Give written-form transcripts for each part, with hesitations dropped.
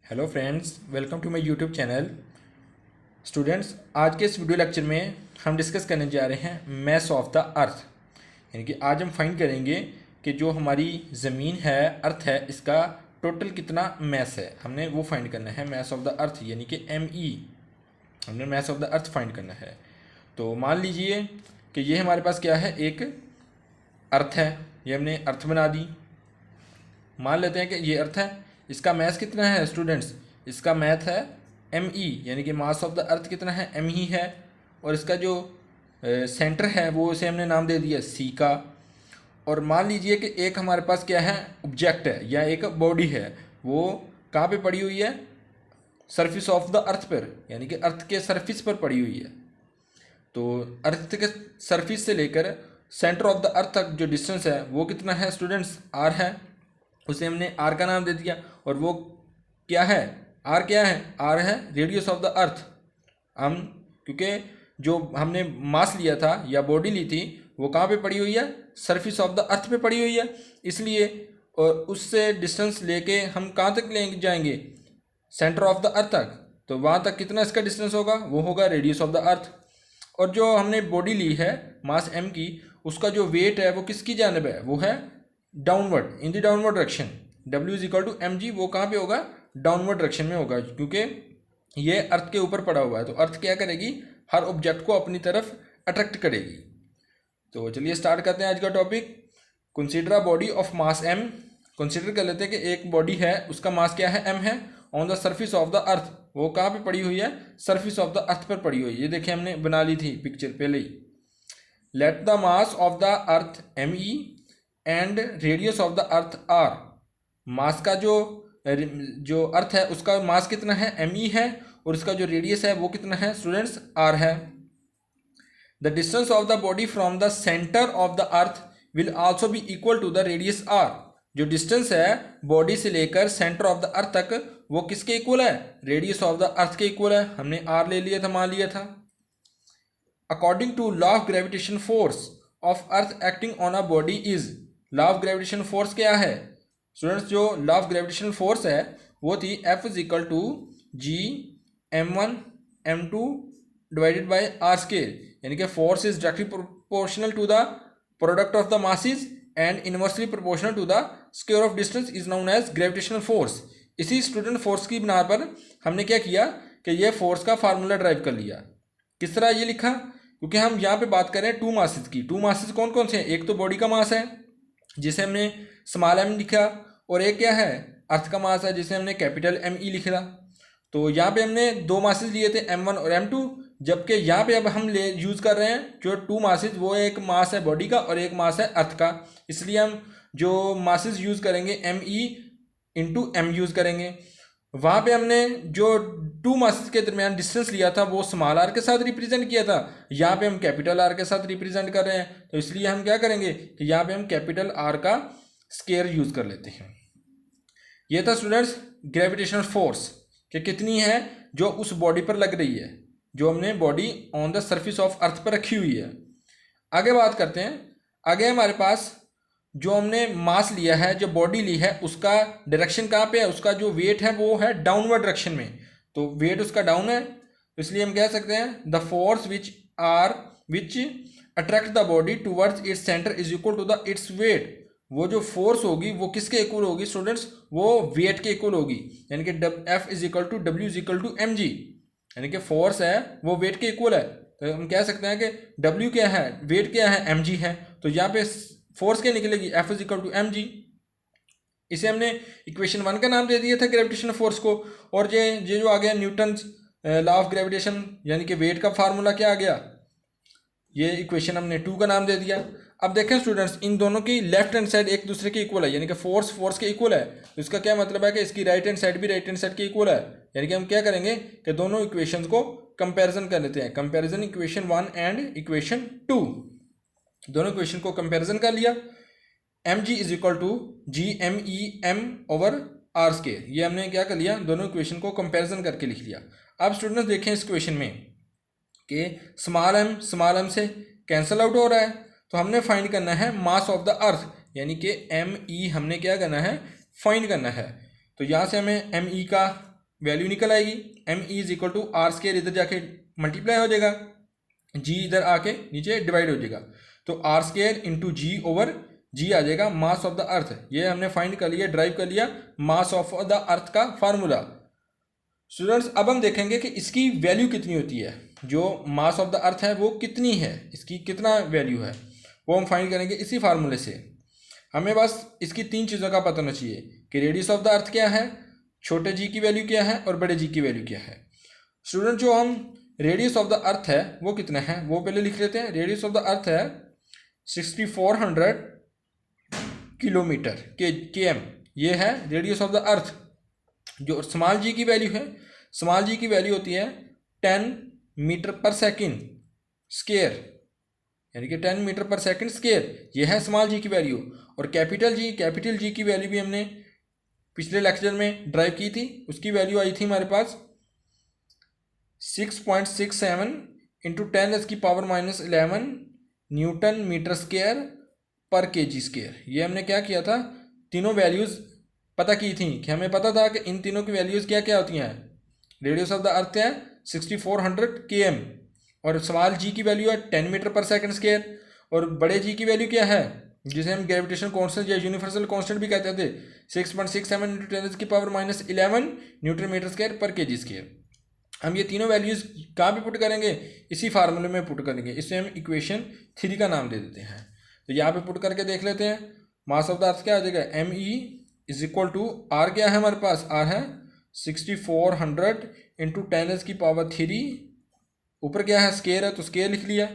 Hello friends, welcome to my YouTube channel. Students, आज के इस वीडियो लेक्चर में हम डिस्कस करने जा रहे हैं मैस ऑफ द अर्थ। यानी कि आज हम फाइंड करेंगे कि जो हमारी ज़मीन है, अर्थ है, इसका टोटल कितना मैस है। हमने वो फाइंड करना है, मैस ऑफ द अर्थ, यानी कि ME। हमने mass of the earth find करना है। तो मान लीजिए कि ये हमारे पास क्या है, एक अर्थ है। ये हमने अर्थ बना दी। मान लेते हैं कि ये अर्थ है। इसका मैथ कितना है स्टूडेंट्स? इसका मैथ है ME, यानी कि मास ऑफ द अर्थ कितना है, M ही है। और इसका जो सेंटर है वो इसे हमने नाम दे दिया C का। और मान लीजिए कि एक हमारे पास क्या है, ऑब्जेक्ट है या एक बॉडी है, वो कहाँ पे पड़ी हुई है, सरफेस ऑफ द अर्थ पर, यानी कि अर्थ के सरफेस पर पड़ी हुई है। तो अर्थ के सरफेस से लेकर सेंटर ऑफ द अर्थ तक जो डिस्टेंस है वो कितना है स्टूडेंट्स, R है। उसे हमने R का नाम दे दिया। और वो क्या है, R क्या है, R है रेडियस ऑफ द अर्थ। हम क्योंकि जो हमने मास लिया था या बॉडी ली थी वो कहाँ पे पड़ी हुई है, सरफेस ऑफ द अर्थ पे पड़ी हुई है, इसलिए। और उससे डिस्टेंस लेके हम कहाँ तक ले जाएंगे, सेंटर ऑफ द अर्थ तक। तो वहाँ तक कितना इसका डिस्टेंस होगा, वो होगा रेडियस ऑफ द अर्थ। और जो हमने बॉडी ली है मास M की, उसका जो वेट है वो किसकी जानब है, वो है downward, in the downward direction. W is equal to mg, वो कहाँ पे होगा, डाउनवर्ड डायरेक्शन में होगा, क्योंकि ये अर्थ के ऊपर पड़ा हुआ है। तो अर्थ क्या करेगी, हर ऑब्जेक्ट को अपनी तरफ अट्रैक्ट करेगी। तो चलिए स्टार्ट करते हैं आज का topic. Consider a body of mass M। Consider कर लेते हैं कि एक बॉडी है, उसका मास क्या है, M है, on the surface of the अर्थ। वो कहाँ पे पड़ी हुई है, सरफेस ऑफ द अर्थ पर पड़ी हुई है। ये देखिए हमने बना ली थी पिक्चर पहले ही। Let the mass of the earth ME and radius of the earth R। Mass का जो अर्थ है उसका मास कितना है, ME है, और उसका जो रेडियस है वो कितना है स्टूडेंट्स, R है। The distance of the body from the centre of the earth will also be equal to the radius R। जो डिस्टेंस है बॉडी से लेकर सेंटर ऑफ द अर्थ तक, वो किसके इक्वल है, रेडियस ऑफ द अर्थ के इक्वल है। हमने R ले लिया था, मान लिया था। According to law of gravitation force of earth acting on a body is. Law of gravitation force क्या है स्टूडेंट्स? जो लॉ ऑफ ग्रेविटेशन फोर्स है वो थी F is equal to G m1 m2 divided by R square, यानी कि force is directly proportional to the product of the masses and inversely proportional to the square of distance is known as gravitational force. इसी student force की बिना पर हमने क्या किया कि ये फोर्स का फार्मूला ड्राइव कर लिया। किस तरह ये लिखा, क्योंकि हम यहाँ पे बात करें टू मासेस की। टू मासेस कौन कौन से हैं, एक तो बॉडी का मास है जिसे हमने स्मॉल m लिखा, और एक क्या है, अर्थ का मास है जिसे हमने कैपिटल ME लिखा। तो यहाँ पे हमने दो मासेस लिए थे M1 और M2, जबकि यहाँ पे अब हम यूज़ कर रहे हैं जो टू मासेस, वो एक मास है बॉडी का और एक मास है अर्थ का। इसलिए हम जो मासेस यूज़ करेंगे ME इंटू M यूज़ करेंगे। वहाँ पे हमने जो टू मासेस के दरमियान डिस्टेंस लिया था वो स्मॉल r के साथ रिप्रेजेंट किया था, यहाँ पे हम कैपिटल R के साथ रिप्रेजेंट कर रहे हैं। तो इसलिए हम क्या करेंगे कि यहाँ पे हम कैपिटल R का स्केयर यूज़ कर लेते हैं। ये था स्टूडेंट्स ग्रेविटेशनल फोर्स कि कितनी है जो उस बॉडी पर लग रही है, जो हमने body on the surface of earth पर रखी हुई है। आगे बात करते हैं। आगे हमारे पास जो हमने मास लिया है, जो बॉडी ली है, उसका डायरेक्शन कहाँ पे है, उसका जो वेट है वो है डाउनवर्ड डायरेक्शन में। तो वेट उसका डाउन है, तो इसलिए हम कह सकते हैं the force which attract the body towards its centre is equal to the its weight. वो जो फोर्स होगी वो किसके इक्वल होगी स्टूडेंट्स, वो वेट के इक्वल होगी, यानी कि F is equal to W is equal to mg, यानी कि फोर्स है वो वेट के इक्वल है। तो हम कह सकते हैं कि W क्या है, वेट क्या है, mg है। तो यहाँ पे फोर्स क्या निकलेगी, F is equal to mg। इसे हमने इक्वेशन 1 का नाम दे दिया था ग्रेविटेशनल फोर्स को। और ये जो आ गया न्यूटन लॉ ऑफ ग्रेविटेशन, यानी कि वेट का फार्मूला क्या आ गया, ये इक्वेशन हमने 2 का नाम दे दिया। अब देखें स्टूडेंट्स, इन दोनों की लेफ्ट हैंड साइड एक दूसरे के इक्वल है, यानी कि फोर्स के इक्वल है। तो इसका क्या मतलब है कि इसकी राइट हैंड साइड भी राइट हैंड साइड के इक्वल है। यानी कि हम क्या करेंगे कि दोनों इक्वेशंस को कंपैरिजन कर लेते हैं। कंपैरिजन इक्वेशन 1 एंड इक्वेशन 2, दोनों इक्वेशन को कंपैरिजन कर लिया। mg is equal to GME_m over R square, ये हमने क्या कर लिया, दोनों इक्वेशन को कंपैरिजन करके लिख लिया। अब स्टूडेंट्स देखें इस इक्वेशन में कि स्मॉल m से कैंसल आउट हो रहा है। तो हमने फाइंड करना है मास ऑफ द अर्थ, यानी कि ME हमने क्या करना है, फाइंड करना है। तो यहाँ से हमें ME का वैल्यू निकल आएगी, M E is equal to R square इधर जाके मल्टीप्लाई हो जाएगा, जी इधर आके नीचे डिवाइड हो जाएगा, तो R square into g over G आ जाएगा मास ऑफ द अर्थ। ये हमने फाइंड कर लिया, ड्राइव कर लिया मास ऑफ द अर्थ का फार्मूला। स्टूडेंट्स अब हम देखेंगे कि इसकी वैल्यू कितनी होती है, जो मास ऑफ द अर्थ है वो कितनी है, इसकी कितना वैल्यू है, वो हम फाइंड करेंगे इसी फार्मूले से। हमें बस इसकी तीन चीज़ों का पता होना चाहिए कि रेडियस ऑफ द अर्थ क्या है, छोटे जी की वैल्यू क्या है और बड़े जी की वैल्यू क्या है। स्टूडेंट जो हम रेडियस ऑफ द अर्थ है वो कितना है वो पहले लिख लेते हैं। रेडियस ऑफ द अर्थ है 6400 किलोमीटर के एम, ये है रेडियस ऑफ द अर्थ। जो स्मॉल जी की वैल्यू है, स्मॉल जी की वैल्यू होती है 10 मीटर पर सेकेंड स्क्वायर, यानी कि 10 मीटर पर सेकेंड स्क्वायर, ये है स्मॉल जी की वैल्यू। और कैपिटल जी की वैल्यू भी हमने पिछले लेक्चर में ड्राइव की थी, उसकी वैल्यू आई थी हमारे पास 6.67 इंटू 10⁻⁻11 न्यूटन मीटर स्क्वायर पर केजी स्क्वायर। ये हमने क्या किया था, तीनों वैल्यूज़ पता की थी कि हमें पता था कि इन तीनों की वैल्यूज़ क्या क्या होती हैं। रेडियस ऑफ द अर्थ है 6400 km और स्मॉल जी की वैल्यू है 10 मीटर पर सेकंड स्क्वायर, और बड़े जी की वैल्यू क्या है जिसे हम ग्रेविटेशन कांस्टेंट या यूनिवर्सल कांस्टेंट भी कहते थे 6.67 इंटू 10⁻11 न्यूटन मीटर स्क्वायर पर केजी स्क्वायर। हम ये तीनों वैल्यूज़ कहाँ पे पुट करेंगे, इसी फार्मूले में पुट करेंगे, इसे हम इक्वेशन 3 का नाम दे देते हैं। तो यहाँ पे पुट करके देख लेते हैं, मास ऑफ द अर्थ क्या आ जाएगा, M E is equal to R, क्या है हमारे पास, आर है 6400 इंटू 10⁻³ ऊपर क्या है स्क्वायर है तो स्क्वायर लिख लिया,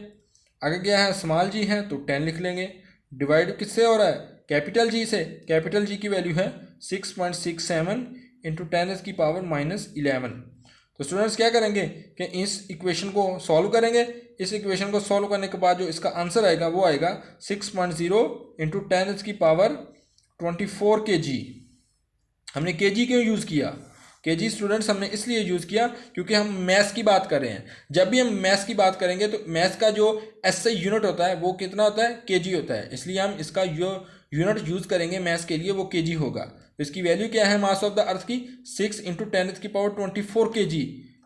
आगे क्या है स्मॉल जी है तो 10 लिख लेंगे, डिवाइड किससे हो रहा है, कैपिटल जी से। कैपिटल जी की वैल्यू है 6.67 इंटू 10⁻11। तो स्टूडेंट्स क्या करेंगे कि इस इक्वेशन को सॉल्व करेंगे। इस इक्वेशन को सॉल्व करने के बाद जो इसका आंसर आएगा वो आएगा 6.0 इंटू 10⁻24 kg। हमने kg क्यों यूज़ किया, kg स्टूडेंट्स हमने इसलिए यूज़ किया क्योंकि हम मैथ्स की बात कर रहे हैं। जब भी हम मैथ्स की बात करेंगे तो मैथ्स का जो एसआई यूनिट होता है वो कितना होता है, kg होता है, इसलिए हम इसका जो यूनिट यूज़ करेंगे मैथ्स के लिए वो kg होगा। तो इसकी वैल्यू क्या है मास ऑफ द अर्थ की, 6 इंटू 10⁻24 kg।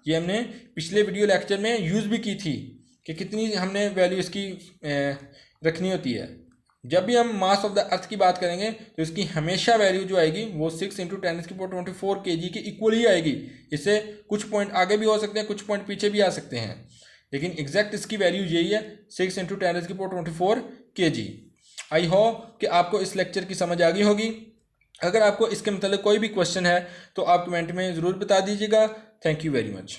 ये हमने पिछले वीडियो लेक्चर में यूज़ भी की थी कि कितनी हमने वैल्यू इसकी रखनी होती है। जब भी हम मास ऑफ द अर्थ की बात करेंगे तो इसकी हमेशा वैल्यू जो आएगी वो 6 इंटू 10⁻24 kg के इक्वल ही आएगी। इससे कुछ पॉइंट आगे भी हो सकते हैं, कुछ पॉइंट पीछे भी आ सकते हैं, लेकिन एग्जैक्ट इसकी वैल्यू यही है 6 इंटू 10⁻24 kg। आई होप कि आपको इस लेक्चर की समझ आ गई होगी। अगर आपको इसके मतलब कोई भी क्वेश्चन है तो आप कमेंट में ज़रूर बता दीजिएगा। Thank you very much.